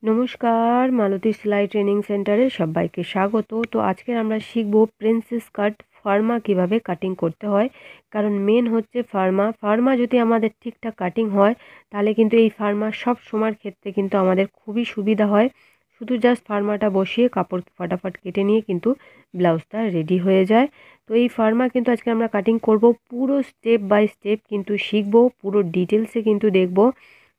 নমস্কার, মালতী সেলাই ট্রেনিং সেন্টারে সবাইকে স্বাগত। তো আজকে আমরা শিখব প্রিন্সেস কাট ফার্মা কিভাবে কাটিং করতে হয়। কারণ মেন হচ্ছে ফার্মা যদি আমাদের ঠিকঠাক কাটিং হয় তাহলে কিন্তু এই ফার্মা সব সময়ের ক্ষেত্রে কিন্তু আমাদের খুবই সুবিধা হয়। শুধু জাস্ট ফার্মাটা বসিয়ে কাপড় ফাটাফাট কেটে নিয়ে কিন্তু ব্লাউজটা রেডি হয়ে যায়। তো এই ফার্মা কিন্তু আজকে আমরা কাটিং করব, পুরো স্টেপ বাই স্টেপ কিন্তু শিখব, পুরো ডিটেলসে কিন্তু দেখব।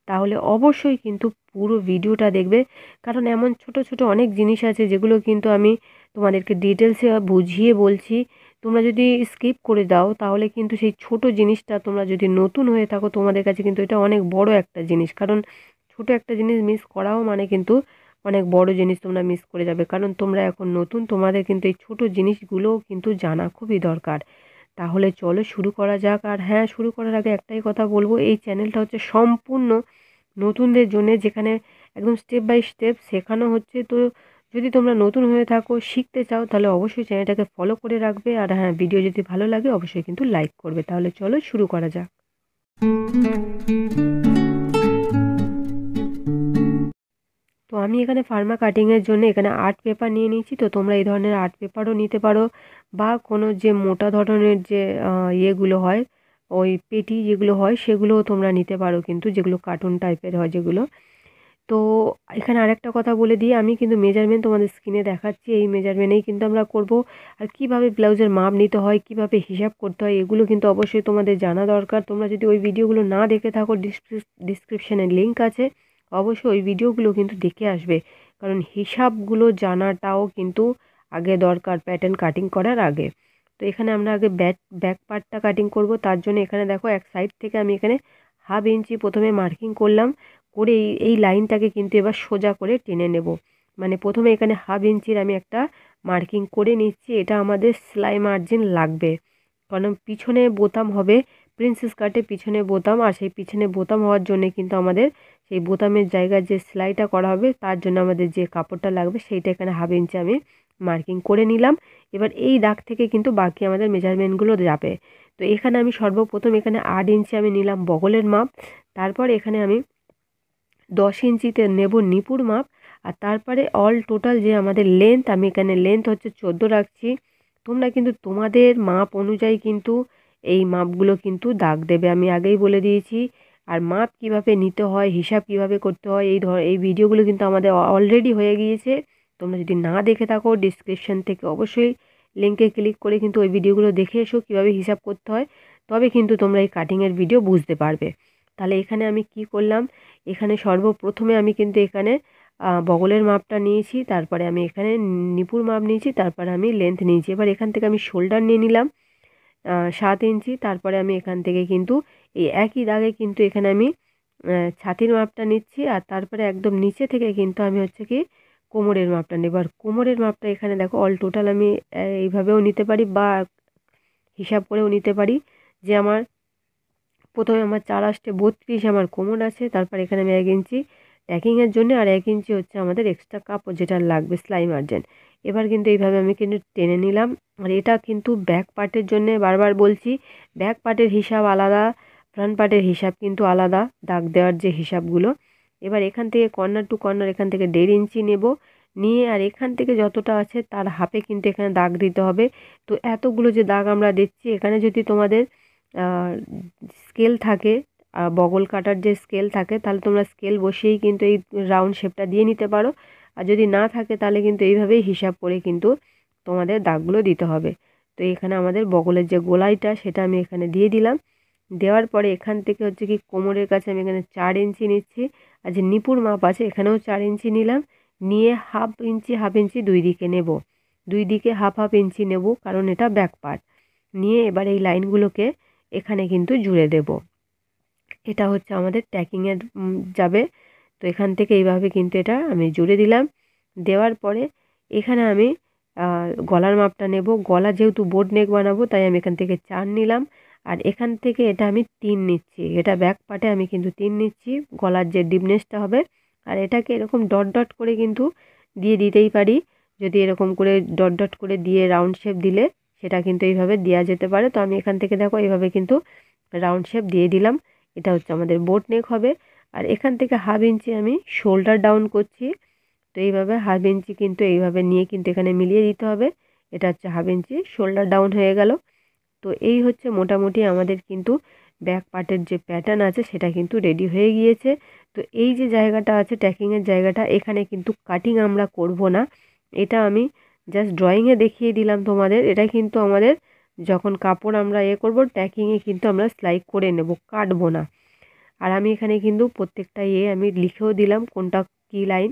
তাহলে অবশ্যই কিন্তু পুরো ভিডিওটা দেখবে, কারণ এমন ছোট ছোট অনেক জিনিস আছে যেগুলো কিন্তু আমি তোমাদেরকে ডিটেলসে বুঝিয়ে বলছি। তোমরা যদি স্কিপ করে দাও তাহলে কিন্তু সেই ছোট জিনিসটা, তোমরা যদি নতুন হয়ে থাকো তোমাদের কাছে কিন্তু এটা অনেক বড় একটা জিনিস। কারণ ছোট একটা জিনিস মিস করাও মানে কিন্তু অনেক বড় জিনিস তোমরা মিস করে যাবে। কারণ তোমরা এখন নতুন, তোমাদের কিন্তু এই ছোট জিনিসগুলোও কিন্তু জানা খুবই দরকার। তাহলে চলো শুরু করা যাক। আর হ্যাঁ, শুরু করার আগে একটাই কথা বলবো, এই চ্যানেলটা হচ্ছে সম্পূর্ণ নতুনদের জন্য, যেখানে একদম স্টেপ বাই স্টেপ শেখানো হচ্ছে। তো যদি তোমরা নতুন হয়ে থাকো, শিখতে চাও, তাহলে অবশ্যই চ্যানেলটাকে ফলো করে রাখবে। আর হ্যাঁ, ভিডিও যদি ভালো লাগে অবশ্যই কিন্তু লাইক করবে। তাহলে চলো শুরু করা যাক। তো আমি এখানে ফার্মা কাটিংয়ের জন্য এখানে আর্ট পেপার নিয়ে নিয়েছি। তো তোমরা এই ধরনের আর্ট পেপারও নিতে পারো, বা কোনো যে মোটা ধরনের যে ইয়েগুলো হয়, ওই পেটি যেগুলো হয় সেগুলোও তোমরা নিতে পারো, কিন্তু যেগুলো কার্টুন টাইপের হয় যেগুলো। তো এখানে আরেকটা কথা বলে দিই, আমি কিন্তু মেজারমেন্ট তোমাদের স্ক্রিনে দেখাচ্ছি, এই মেজারমেন্টেই কিন্তু আমরা করব। আর কিভাবে ব্লাউজের মাপ নিতে হয়, কিভাবে হিসাব করতে হয়, এগুলো কিন্তু অবশ্যই তোমাদের জানা দরকার। তোমরা যদি ওই ভিডিওগুলো না দেখে থাকো, ডিসক্রিপশানে লিঙ্ক আছে, অবশ্যই ওই ভিডিওগুলো কিন্তু দেখে আসবে। কারণ হিসাবগুলো জানাটাও কিন্তু আগে দরকার প্যাটার্ন কাটিং করার আগে। তো এখানে আমরা আগে ব্যাক পার্টটা কাটিং করব। তার জন্য এখানে দেখো, এক সাইড থেকে আমি এখানে 1/2 ইঞ্চি প্রথমে মার্কিং করলাম, করে এই লাইনটাকে কিন্তু এবার সোজা করে টেনে নেব। মানে প্রথমে এখানে 1/2 ইঞ্চির আমি একটা মার্কিং করে নিচ্ছি। এটা আমাদের সেলাই মার্জিন লাগবে, কারণ পিছনে বোতাম হবে, প্রিন্সেস কাটে পিছনে বোতাম। আর সেই পিছনে বোতাম হওয়ার জন্য কিন্তু আমাদের সেই বোতামের জায়গায় যে সেলাইটা করা হবে তার জন্য আমাদের যে কাপড়টা লাগবে সেইটা এখানে 1/2 ইঞ্চি আমি মার্কিং করে নিলাম। এবার এই দাগ থেকে কিন্তু বাকি আমাদের মেজারমেন্টগুলো যাবে। তো এখানে আমি সর্বপ্রথম এখানে 8 ইঞ্চি আমি নিলাম বগলের মাপ। তারপর এখানে আমি 10 ইঞ্চিতে নেব নিপুর মাপ। আর তারপরে অল টোটাল যে আমাদের লেন্থ, আমি এখানে লেন্থ হচ্ছে 14 রাখছি। তোমরা কিন্তু তোমাদের মাপ অনুযায়ী কিন্তু এই মাপগুলো কিন্তু দাগ দেবে, আমি আগেই বলে দিয়েছি। আর মাপ কিভাবে নিতে হয়, হিসাব কিভাবে করতে হয়, এই ভিডিওগুলো কিন্তু আমাদের অলরেডি হয়ে গিয়েছে। তোমরা যদি না দেখে থাকো, ডিসক্রিপশন থেকে অবশ্যই লিঙ্কে ক্লিক করে কিন্তু ওই ভিডিওগুলো দেখে এসো কীভাবে হিসাব করতে হয়। তবে কিন্তু তোমরা এই কাটিংয়ের ভিডিও বুঝতে পারবে। তাহলে এখানে আমি কি করলাম, এখানে সর্বপ্রথমে আমি কিন্তু এখানে বগলের মাপটা নিয়েছি, তারপরে আমি এখানে নিপুর মাপ নিয়েছি, তারপরে আমি লেন্থ নিয়েছি। এবার এখান থেকে আমি শোল্ডার নিয়ে নিলাম 7 ইঞ্চি। তারপরে আমি এখান থেকে কিন্তু এই একই দাগে কিন্তু এখানে আমি ছাতির মাপটা নিচ্ছি। আর তারপরে একদম নিচে থেকে কিন্তু আমি হচ্ছে কি কোমরের মাপটা নেব। আর কোমরের মাপটা এখানে দেখো অল টোটাল আমি এইভাবেও নিতে পারি, বা হিসাব করেও নিতে পারি। যে আমার প্রথমে আমার 4 আষ্টে 32 আমার কোমর আছে। তারপর এখানে আমি 1 ইঞ্চি ট্যাকিংয়ের জন্য, আর 1 ইঞ্চি হচ্ছে আমাদের এক্সট্রা কাপড় যেটা লাগবে সেলাই মার্জিন। এবার কিন্তু এইভাবে আমি কিন্তু টেনে নিলাম। আর এটা কিন্তু ব্যাক পার্টের জন্য বারবার বলছি, ব্যাক পার্টের হিসাব আলাদা, ফ্রন্ট পার্টের হিসাব কিন্তু আলাদা, দাগ দেওয়ার যে হিসাবগুলো। এবার এখান থেকে কর্নার টু কর্নার এখান থেকে 1.5 ইঞ্চি নেব, নিয়ে আর এখান থেকে যতটা আছে তার হাফে কিন্তু এখানে দাগ দিতে হবে। তো এতগুলো যে দাগ আমরা দিচ্ছি, এখানে যদি তোমাদের স্কেল থাকে, বগল কাটার যে স্কেল থাকে, তাহলে তোমরা স্কেল বসিয়েই কিন্তু এই রাউন্ড শেপটা দিয়ে নিতে পারো। আর যদি না থাকে তাহলে কিন্তু এইভাবেই হিসাব করে কিন্তু তোমাদের দাগগুলো দিতে হবে। তো এখানে আমাদের বগলের যে গোলাইটা সেটা আমি এখানে দিয়ে দিলাম। দেওয়ার পরে এখান থেকে হচ্ছে কি কোমরের কাছে আমি এখানে 4 ইঞ্চি নিচ্ছি। আর যে নিপুর মাপ আছে এখানেও 4 ইঞ্চি নিলাম, নিয়ে 1/2 ইঞ্চি দুই দিকে নেব, দুই দিকে 1/2 ইঞ্চি নেব, কারণ এটা ব্যাক পার্ট। নিয়ে এবার এই লাইনগুলোকে এখানে কিন্তু জুড়ে দেব। এটা হচ্ছে আমাদের ট্যাকিংয়ের যাবে। তো এখান থেকে এইভাবে কিন্তু এটা আমি জুড়ে দিলাম। দেওয়ার পরে এখানে আমি গলার মাপটা নেব। গলা যেহেতু বোট নেক বানাবো তাই আমি এখান থেকে 4 নিলাম। আর এখান থেকে এটা আমি 3 নিচ্ছি, এটা ব্যাক পার্টে আমি কিন্তু 3 নিচ্ছি, গলার যে ডিপনেসটা হবে। আর এটাকে এরকম ডট ডট করে কিন্তু দিয়ে দিতেই পারি। যদি এরকম করে ডট ডট করে দিয়ে রাউন্ড শেপ দিলে সেটা কিন্তু এইভাবে দেওয়া যেতে পারে। তো আমি এখান থেকে দেখো এইভাবে কিন্তু রাউন্ড শেপ দিয়ে দিলাম। এটা হচ্ছে আমাদের বোট নেক হবে। আর এখান থেকে হাফ ইঞ্চি আমি শোল্ডার ডাউন করছি। তো এইভাবে হাফ ইঞ্চি কিন্তু এইভাবে নিয়ে কিন্তু এখানে মিলিয়ে দিতে হবে। এটা হচ্ছে হাফ ইঞ্চি শোল্ডার ডাউন হয়ে গেল। তো এই হচ্ছে মোটামুটি আমাদের কিন্তু ব্যাক পার্টের যে প্যাটার্ন আছে সেটা কিন্তু রেডি হয়ে গিয়েছে। তো এই যে জায়গাটা আছে ট্যাকিংয়ের জায়গাটা, এখানে কিন্তু কাটিং আমরা করব না। এটা আমি জাস্ট ড্রয়িংয়ে দেখিয়ে দিলাম তোমাদের। এটা কিন্তু আমাদের যখন কাপড় আমরা করব ট্যাকিংয়ে কিন্তু আমরা সেলাই করে নেব, কাটবো না। আর আমি এখানে কিন্তু প্রত্যেকটা আমি লিখেও দিলাম কোনটা কী লাইন।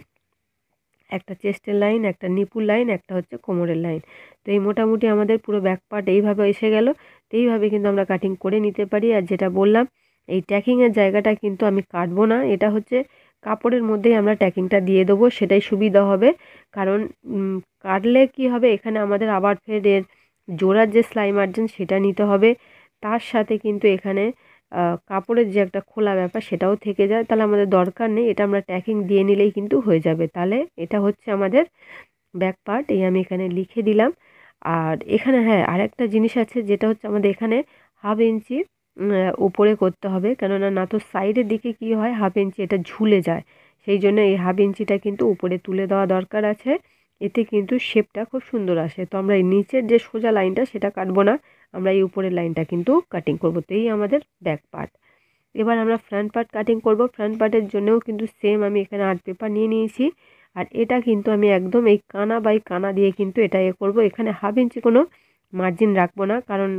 একটা চেস্টের লাইন, একটা নিপুর লাইন, একটা হচ্ছে কোমরের লাইন। তো এই মোটামুটি আমাদের পুরো ব্যাক পার্ট এইভাবে এসে গেল। তো এইভাবে কিন্তু আমরা কাটিং করে নিতে পারি। আর যেটা বললাম এই ট্যাকিংয়ের জায়গাটা কিন্তু আমি কাটবো না, এটা হচ্ছে কাপড়ের মধ্যেই আমরা ট্যাকিংটা দিয়ে দেবো, সেটাই সুবিধা হবে। কারণ কাটলে কি হবে, এখানে আমাদের আবার ফের এর জোড়ার যে সেলাই মার্জিন সেটা নিতে হবে। তার সাথে কিন্তু এখানে কাপড়ের যে একটা খোলা ব্যাপার সেটাও থেকে যায়, তাহলে আমাদের দরকার নেই। এটা আমরা ট্যাকিং দিয়ে নিলেই কিন্তু হয়ে যাবে। তাহলে এটা হচ্ছে আমাদের ব্যাক পার্ট, এই আমি এখানে লিখে দিলাম। আর এখানে হ্যাঁ আরেকটা জিনিস আছে, যেটা হচ্ছে আমাদের এখানে হাফ ইঞ্চি উপরে করতে হবে, কেননা না তো সাইডের দিকে কি হয় হাফ ইঞ্চি এটা ঝুলে যায়, সেই জন্য এই হাফ ইঞ্চিটা কিন্তু উপরে তুলে দেওয়া দরকার আছে। এতে কিন্তু শেপটা খুব সুন্দর আসে। তো আমরা এই নিচের যে সোজা লাইনটা সেটা কাটবো না, আমরা এই উপরের লাইনটা কিন্তু কাটিং করবো। তো এই আমাদের ব্যাক পার্ট। এবার আমরা ফ্রন্ট পার্ট কাটিং করব। ফ্রন্ট পার্টের জন্যও কিন্তু সেম আমি এখানে আর্ট পেপার নিয়ে নিয়েছি। আর এটা কিন্তু আমি একদম এই কানা বাই কানা দিয়ে কিন্তু এটা করব। এখানে হাফ ইঞ্চি কোনো মার্জিন রাখবো না, কারণ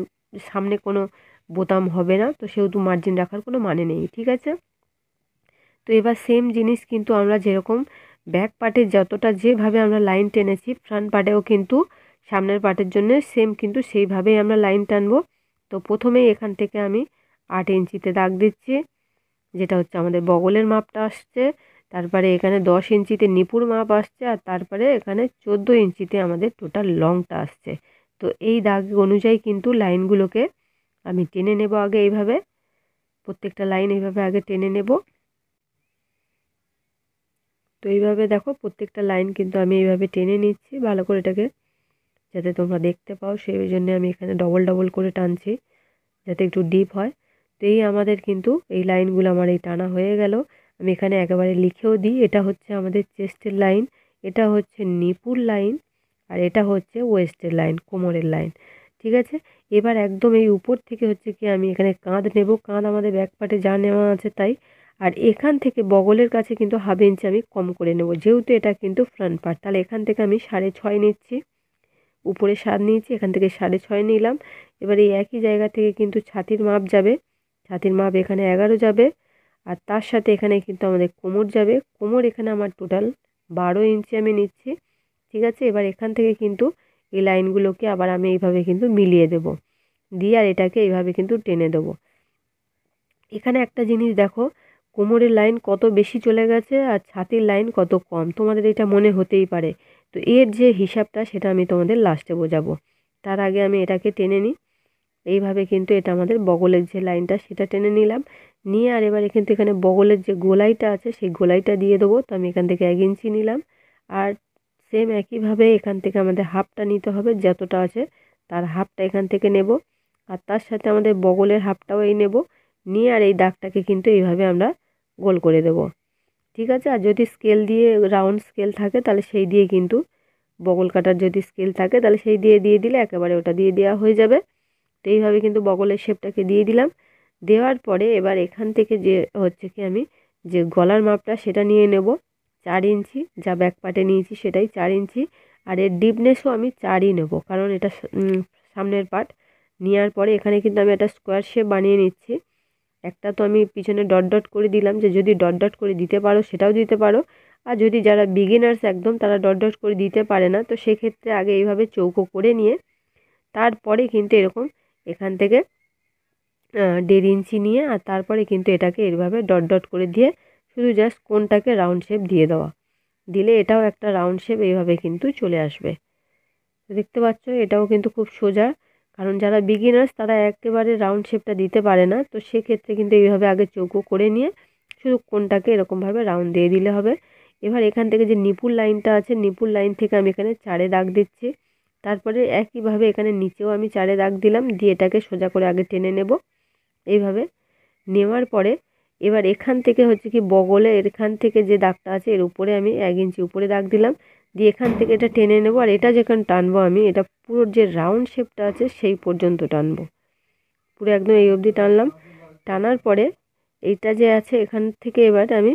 সামনে কোনো বোতাম হবে না, তো সেহেতু মার্জিন রাখার কোনো মানে নেই, ঠিক আছে। তো এবার সেম জিনিস কিন্তু আমরা যেরকম ব্যাক পার্টে যতটা যেভাবে আমরা লাইন টেনেছি ফ্রন্ট পার্টেও কিন্তু সামনের পার্টের জন্য সেম কিন্তু সেইভাবেই আমরা লাইন টানবো। তো প্রথমেই এখান থেকে আমি 8 ইঞ্চিতে দাগ দিচ্ছি, যেটা হচ্ছে আমাদের বগলের মাপটা আসছে। তারপরে এখানে 10 ইঞ্চিতে নিপুর মাপ আসছে, আর তারপরে এখানে 14 ইঞ্চিতে আমাদের টোটাল লংটা আসছে। তো এই দাগ অনুযায়ী কিন্তু লাইনগুলোকে আমি টেনে নেব আগে এইভাবে, প্রত্যেকটা লাইন এইভাবে আগে টেনে নেব। তো এইভাবে দেখো প্রত্যেকটা লাইন কিন্তু আমি এইভাবে টেনে নিচ্ছি ভালো করে, এটাকে যাতে তোমরা দেখতে পাও সেই জন্য আমি এখানে ডবল ডবল করে টানছি যাতে একটু ডিপ হয়। তো এই আমাদের কিন্তু এই লাইনগুলো আমার এই টানা হয়ে গেল। আমি এখানে একেবারে লিখেও দিই, এটা হচ্ছে আমাদের চেস্টের লাইন, এটা হচ্ছে নিপুর লাইন, আর এটা হচ্ছে ওয়েস্টের লাইন, কোমরের লাইন, ঠিক আছে। এবার একদম এই উপর থেকে হচ্ছে কি আমি এখানে কাঁধ নেব, কাঁধ আমাদের ব্যাক পার্টে যা নেওয়া আছে তাই। আর এখান থেকে বগলের কাছে কিন্তু হাফ ইঞ্চি আমি কম করে নেব, যেহেতু এটা কিন্তু ফ্রন্ট পার্ট। তাহলে এখান থেকে আমি 6.5 নিচ্ছি, উপরে 7 নিয়েছি, এখান থেকে 6.5 নিলাম। এবার এই একই জায়গা থেকে কিন্তু ছাতির মাপ যাবে, ছাতির মাপ এখানে 11 যাবে। আর তার সাথে এখানে কিন্তু আমাদের কোমর যাবে, কোমর এখানে আমার টোটাল 12 ইঞ্চি আমি নিচ্ছি, ঠিক আছে। এবার এখান থেকে কিন্তু এই লাইনগুলোকে আবার আমি এইভাবে কিন্তু মিলিয়ে দেব, দিয়ে আর এটাকে এইভাবে কিন্তু টেনে দেবো। এখানে একটা জিনিস দেখো, কোমরের লাইন কত বেশি চলে গেছে আর ছাতির লাইন কত কম, তোমাদের এটা মনে হতেই পারে। তো এর যে হিসাবটা সেটা আমি তোমাদের লাস্টে বোঝাবো, তার আগে আমি এটাকে টেনে নিই। এইভাবে কিন্তু এটা আমাদের বগলের যে লাইনটা সেটা টেনে নিলাম, নিয়ে আর এবার কিন্তু এখানে বগলের যে গোলাইটা আছে সেই গোলাইটা দিয়ে দেবো। তো আমি এখান থেকে 1 ইঞ্চি নিলাম, আর সেম একইভাবে এখান থেকে আমাদের হাফটা নিতে হবে, যতটা আছে তার হাফটা এখান থেকে নেব, আর তার সাথে আমাদের বগলের হাফটাও এই নেব, নিয়ে আর এই দাগটাকে কিন্তু এইভাবে আমরা গোল করে দেব, ঠিক আছে। আর যদি স্কেল দিয়ে রাউন্ড স্কেল থাকে তাহলে সেই দিয়ে কিন্তু বগল কাটার যদি স্কেল থাকে তাহলে সেই দিয়ে দিলে একেবারে ওটা দিয়ে দেওয়া হয়ে যাবে। তো এইভাবে কিন্তু বগলের শেপটাকে দিয়ে দিলাম। দেওয়ার পরে এবার এখান থেকে যে হচ্ছে কি আমি যে গলার মাপটা সেটা নিয়ে নেব 4 ইঞ্চি, যা ব্যাক পার্টে নিয়েছি সেটাই 4 ইঞ্চি। আর এর ডিপনেসও আমি 4ই নেব, কারণ এটা সামনের পার্ট। নেওয়ার পরে এখানে কিন্তু আমি একটা স্কোয়ার শেপ বানিয়ে নিচ্ছি। একটা তো আমি পিছনে ডট ডট করে দিলাম, যে যদি ডট ডট করে দিতে পারো সেটাও দিতে পারো, আর যদি যারা বিগিনার্স একদম তারা ডট ডট করে দিতে পারে না, তো সেক্ষেত্রে আগে এইভাবে চৌকো করে নিয়ে তারপরে কিন্তু এরকম এখান থেকে 1.5 ইঞ্চি নিয়ে আর তারপরে কিন্তু এটাকে এইভাবে ডট ডট করে দিয়ে শুধু জাস্ট কোনটাকে রাউন্ড শেপ দিয়ে দেওয়া, দিলে এটাও একটা রাউন্ড শেপ এইভাবে কিন্তু চলে আসবে। তো দেখতে পাচ্ছ এটাও কিন্তু খুব সোজা, কারণ যারা বিগিনার্স তারা একেবারে রাউন্ড শেপটা দিতে পারে না, তো সেক্ষেত্রে কিন্তু এইভাবে আগে চৌকো করে নিয়ে শুধু কোনটাকে এরকমভাবে রাউন্ড দিয়ে দিলে হবে। এবার এখান থেকে যে নিপুর লাইনটা আছে নিপুর লাইন থেকে আমি এখানে 4 দাগ দিচ্ছি, তারপরে একইভাবে এখানে নিচেও আমি 4 দাগ দিলাম, দিয়ে এটাকে সোজা করে আগে টেনে নেব। এইভাবে নেওয়ার পরে এবার এখান থেকে হচ্ছে কি বগলে এখান থেকে যে দাগটা আছে এর উপরে আমি 1 ইঞ্চি উপরে দাগ দিলাম, দিয়ে এখান থেকে এটা টেনে নেব। আর এটা যেখানে টানবো আমি, এটা পুরো যে রাউন্ড শেপটা আছে সেই পর্যন্ত টানবো, পুরো একদম এই অবধি টানলাম। টানার পরে এইটা যে আছে এখান থেকে এবার আমি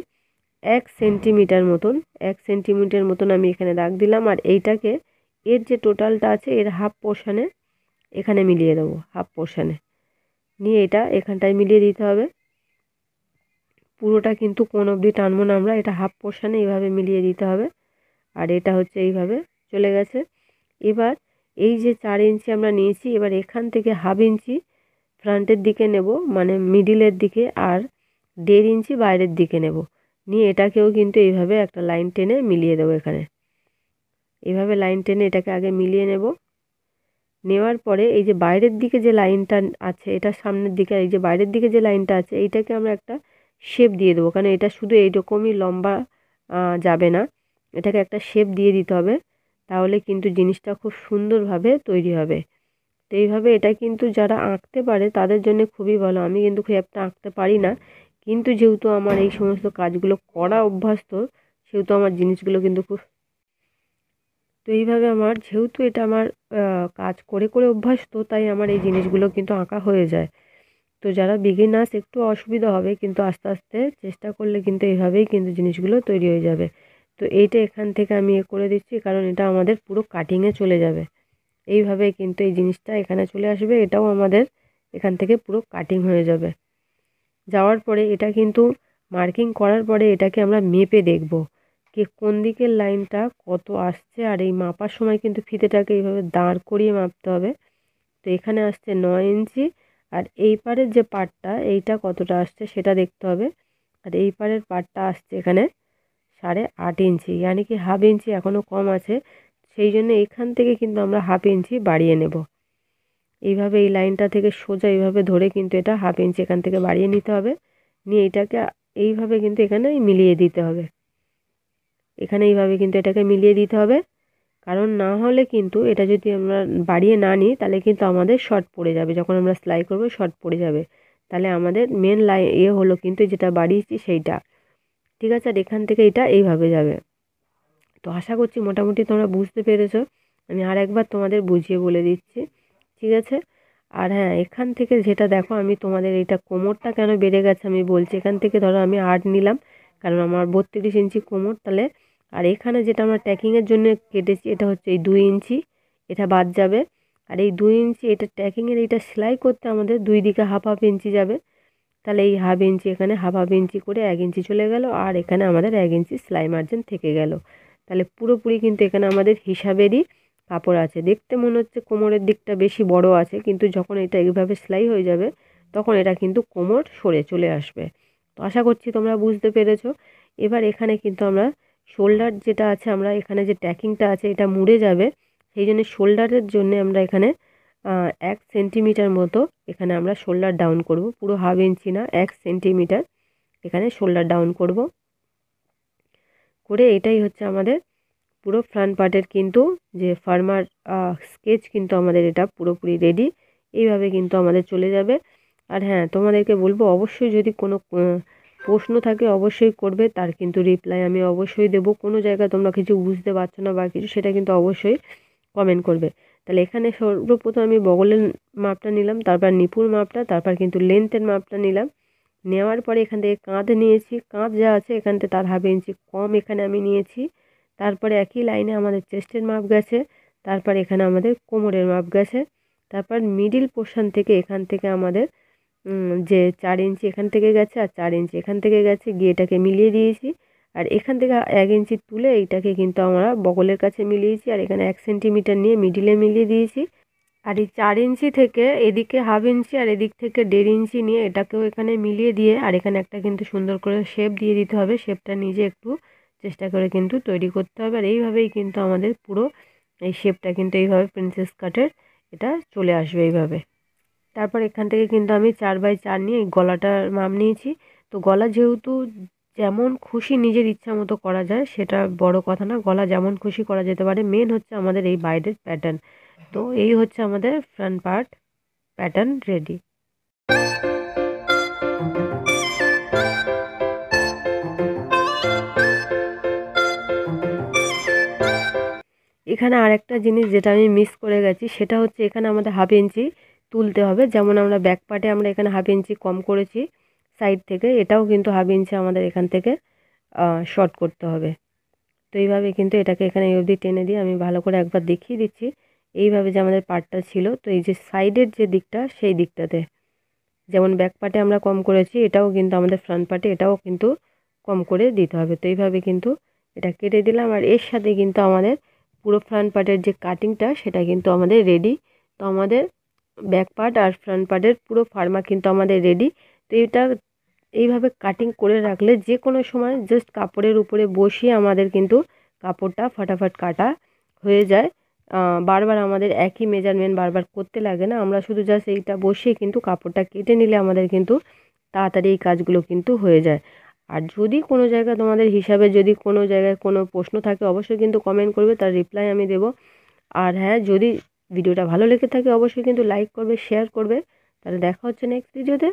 1 সেন্টিমিটার মতন 1 সেন্টিমিটার মতন আমি এখানে দাগ দিলাম। আর এইটাকে এর যে টোটালটা আছে এর হাফ পোর্শনে এখানে মিলিয়ে দেবো, হাফ পোর্শনে নিয়ে এটা এখানটায় মিলিয়ে দিতে হবে। পুরোটা কিন্তু কোন অবধি টানবো না আমরা, এটা হাফ পোর্শনে এইভাবে মিলিয়ে দিতে হবে। আর এটা হচ্ছে এইভাবে চলে গেছে। এবার এই যে 4 ইঞ্চি আমরা নিয়েছি, এবার এখান থেকে হাফ ইঞ্চি ফ্রন্টের দিকে নেব, মানে মিডিলের দিকে, আর 1.5 ইঞ্চি বাইরের দিকে নেব। নিয়ে এটাকেও কিন্তু এইভাবে একটা লাইন টেনে মিলিয়ে দেবো এখানে। এইভাবে লাইন টেনে এটাকে আগে মিলিয়ে নেব। নেওয়ার পরে এই যে বাইরের দিকে যে লাইনটা আছে এটা সামনের দিকে, এই যে বাইরের দিকে যে লাইনটা আছে এইটাকে আমরা একটা শেপ দিয়ে দেবো, কারণ এটা শুধু এইরকমই লম্বা যাবে না, এটাকে একটা শেপ দিয়ে দিতে হবে, তাহলে কিন্তু জিনিসটা খুব সুন্দরভাবে তৈরি হবে। তো এইভাবে এটা কিন্তু যারা আঁকতে পারে তাদের জন্য খুবই ভালো। আমি কিন্তু খুব একটা আঁকতে পারি না, কিন্তু যেহেতু আমার এই সমস্ত কাজগুলো করা অভ্যস্ত, সেহেতু আমার জিনিসগুলো কিন্তু খুব, তো এইভাবে আমার যেহেতু এটা আমার কাজ করে করে অভ্যস্ত, তাই আমার এই জিনিসগুলো কিন্তু আঁকা হয়ে যায়। তো যারা বিগিনার্স একটু অসুবিধা হবে, কিন্তু আস্তে আস্তে চেষ্টা করলে কিন্তু এইভাবেই কিন্তু জিনিসগুলো তৈরি হয়ে যাবে। তো এইটা এখান থেকে আমি করে দিচ্ছি, কারণ এটা আমাদের পুরো কাটিংয়ে চলে যাবে। এইভাবে কিন্তু এই জিনিসটা এখানে চলে আসবে, এটাও আমাদের এখান থেকে পুরো কাটিং হয়ে যাবে। যাওয়ার পরে এটা কিন্তু মার্কিং করার পরে এটাকে আমরা মেপে দেখব কি কোন দিকের লাইনটা কত আসছে। আর এই মাপার সময় কিন্তু ফিতেটাকে এইভাবে দাঁড় করিয়ে মাপতে হবে। তো এখানে আসছে 9 ইঞ্চি, আর এই পারের যে পার্টটা এইটা কতটা আসছে সেটা দেখতে হবে। আর এই পারের পার্টটা আসছে এখানে 8.5 ইঞ্চি, ইয়ানি কি হাফ ইঞ্চি এখনও কম আছে, সেই জন্য এখান থেকে কিন্তু আমরা হাফ ইঞ্চি বাড়িয়ে নেব। এইভাবে এই লাইনটা থেকে সোজা এইভাবে ধরে কিন্তু এটা হাফ ইঞ্চি এখান থেকে বাড়িয়ে নিতে হবে। নিয়ে এটাকে এইভাবে কিন্তু এখানে মিলিয়ে দিতে হবে, এখানে এইভাবে কিন্তু এটাকে মিলিয়ে দিতে হবে। কারণ না হলে কিন্তু এটা যদি আমরা বাড়িয়ে না নিই তাহলে কিন্তু আমাদের শর্ট পড়ে যাবে, যখন আমরা সেলাই করবো শর্ট পড়ে যাবে, তাহলে আমাদের মেন হলো কিন্তু যেটা বাড়িয়েছি সেইটা, ঠিক আছে। আর এখান থেকে এটা এইভাবে যাবে। তো আশা করছি মোটামুটি তোমরা বুঝতে পেরেছো। আমি আর একবার তোমাদের বুঝিয়ে বলে দিচ্ছি, ঠিক আছে। আর হ্যাঁ, এখান থেকে যেটা দেখো আমি তোমাদের এটা কোমরটা কেন বেড়ে গেছে আমি বলছি। এখান থেকে ধরো আমি 8 নিলাম, কারণ আমার 32 ইঞ্চি কোমর, তাহলে আর এখানে যেটা আমরা ট্যাকিংয়ের জন্য কেটেছি এটা হচ্ছে এই 2 ইঞ্চি, এটা বাদ যাবে। আর এই 2 ইঞ্চি এটা ট্যাকিংয়ের এইটা সেলাই করতে আমাদের দুই দিকে হাফ হাফ ইঞ্চি যাবে, তাহলে এই হাফ ইঞ্চি এখানে হাফ হাফ ইঞ্চি করে 1 ইঞ্চি চলে গেল। আর এখানে আমাদের 1 ইঞ্চি সেলাই মার্জিন থেকে গেল, তাহলে পুরোপুরি কিন্তু এখানে আমাদের হিসাবেরই কাপড় আছে। দেখতে মনে হচ্ছে কোমরের দিকটা বেশি বড় আছে, কিন্তু যখন এটা এইভাবে সেলাই হয়ে যাবে তখন এটা কিন্তু কোমর সরে চলে আসবে। তো আশা করছি তোমরা বুঝতে পেরেছো। এবার এখানে কিন্তু আমরা শোল্ডার যেটা আছে, আমরা এখানে যে ট্যাকিংটা আছে এটা মুড়ে যাবে, সেই জন্য শোল্ডারের জন্য আমরা এখানে 1 সেন্টিমিটার মতো এখানে আমরা শোল্ডার ডাউন করব, পুরো হাফ ইঞ্চি না 1 সেন্টিমিটার এখানে শোল্ডার ডাউন করব। করে এটাই হচ্ছে আমাদের পুরো ফ্রন্ট পার্টের কিন্তু যে ফার্মার স্কেচ কিন্তু আমাদের এটা পুরোপুরি রেডি। এইভাবে কিন্তু আমাদের চলে যাবে। আর হ্যাঁ, তোমাদেরকে বলবো অবশ্যই যদি কোনো প্রশ্ন থাকে অবশ্যই করবে, তার কিন্তু রিপ্লাই আমি অবশ্যই দেবো। কোনো জায়গায় তোমরা কিছু বুঝতে পারছো না বা কিছু, সেটা কিন্তু অবশ্যই কমেন্ট করবে। তাহলে এখানে সর্বপ্রথম আমি বগলের মাপটা নিলাম, তারপর নিপুর মাপটা, তারপর কিন্তু লেন্থের মাপটা নিলাম। নেওয়ার পরে এখান থেকে কাঁধ নিয়েছি, কাঁধ যা আছে এখান থেকে তার হাফ ইঞ্চি কম এখানে আমি নিয়েছি। তারপরে একই লাইনে আমাদের চেস্টের মাপ গেছে, তারপর এখানে আমাদের কোমরের মাপ গেছে, তারপর মিডিল পোর্শন থেকে এখান থেকে আমাদের যে 4 ইঞ্চি এখান থেকে গেছে আর 4 ইঞ্চি এখান থেকে গেছে, গিয়ে এটাকে মিলিয়ে দিয়েছি। আর এখান থেকে 1 ইঞ্চি তুলে এইটাকে কিন্তু আমরা বগলের কাছে মিলিয়েছি, আর এখানে 1 সেন্টিমিটার নিয়ে মিডিলে মিলিয়ে দিয়েছি। আর এই 4 ইঞ্চি থেকে এদিকে হাফ ইঞ্চি আর এদিক থেকে 1.5 ইঞ্চি নিয়ে এটাকেও এখানে মিলিয়ে দিয়ে, আর এখানে একটা কিন্তু সুন্দর করে শেপ দিয়ে দিতে হবে। শেপটা নিজে একটু চেষ্টা করে কিন্তু তৈরি করতে হবে। আর এইভাবেই কিন্তু আমাদের পুরো এই শেপটা কিন্তু এইভাবে প্রিন্সেস কাটের এটা চলে আসবে এইভাবে। তারপর এখান থেকে কিন্তু আমি 4x4 নিয়ে এই গলাটার মাপ নিয়েছি। তো গলা যেহেতু যেমন খুশি নিজের ইচ্ছা মতো করা যায়, সেটা বড় কথা না, গলা যেমন খুশি করা যেতে পারে, মেন হচ্ছে আমাদের এই বাইরের প্যাটার্ন। তো এই হচ্ছে আমাদের ফ্রন্ট পার্ট প্যাটার্ন রেডি। এখানে আরেকটা জিনিস যেটা আমি মিস করে গেছি, সেটা হচ্ছে এখানে আমাদের হাফ ইঞ্চি তুলতে হবে। যেমন আমরা ব্যাক পার্টে আমরা এখানে হাফ ইঞ্চি কম করেছি সাইড থেকে, এটাও কিন্তু হাফ ইঞ্চি আমাদের এখান থেকে শর্ট করতে হবে। তো এইভাবে কিন্তু এটাকে এখানে এই অবধি টেনে দিয়ে আমি ভালো করে একবার দেখিয়ে দিচ্ছি। এইভাবে যে আমাদের পার্টটা ছিল, তো এই যে সাইডের যে দিকটা সেই দিকটাতে যেমন ব্যাক পার্টে আমরা কম করেছি, এটাও কিন্তু আমাদের ফ্রন্ট পার্টে এটাও কিন্তু কম করে দিতে হবে। তো এইভাবে কিন্তু এটা কেটে দিলাম, আর এর সাথে কিন্তু আমাদের পুরো ফ্রন্ট পার্টের যে কাটিংটা সেটা কিন্তু আমাদের রেডি। তো আমাদের ব্যাক পার্ট আর ফ্রন্ট পার্টের পুরো ফার্মা কিন্তু আমাদের রেডি। তো এটা এইভাবে কাটিং করে রাখলে যে কোনো সময় জাস্ট কাপড়ের উপরে বসিয়ে আমাদের কিন্তু কাপড়টা ফটাফট কাটা হয়ে যায়। বারবার আমাদের একই মেজারমেন্ট বারবার করতে লাগে না, আমরা শুধু জাস্ট এইটা বসিয়ে কিন্তু কাপড়টা কেটে নিলে আমাদের কিন্তু তাড়াতাড়ি এই কাজগুলো কিন্তু হয়ে যায়। আর যদি কোনো জায়গায় তোমাদের হিসাবে যদি কোনো জায়গায় কোনো প্রশ্ন থাকে অবশ্যই কিন্তু কমেন্ট করবে, তার রিপ্লাই আমি দেবো। আর হ্যাঁ, যদি ভিডিওটা ভালো লেগে থাকে অবশ্যই কিন্তু লাইক করবে, শেয়ার করবে। তাহলে দেখা হচ্ছে নেক্সট ভিডিওতে।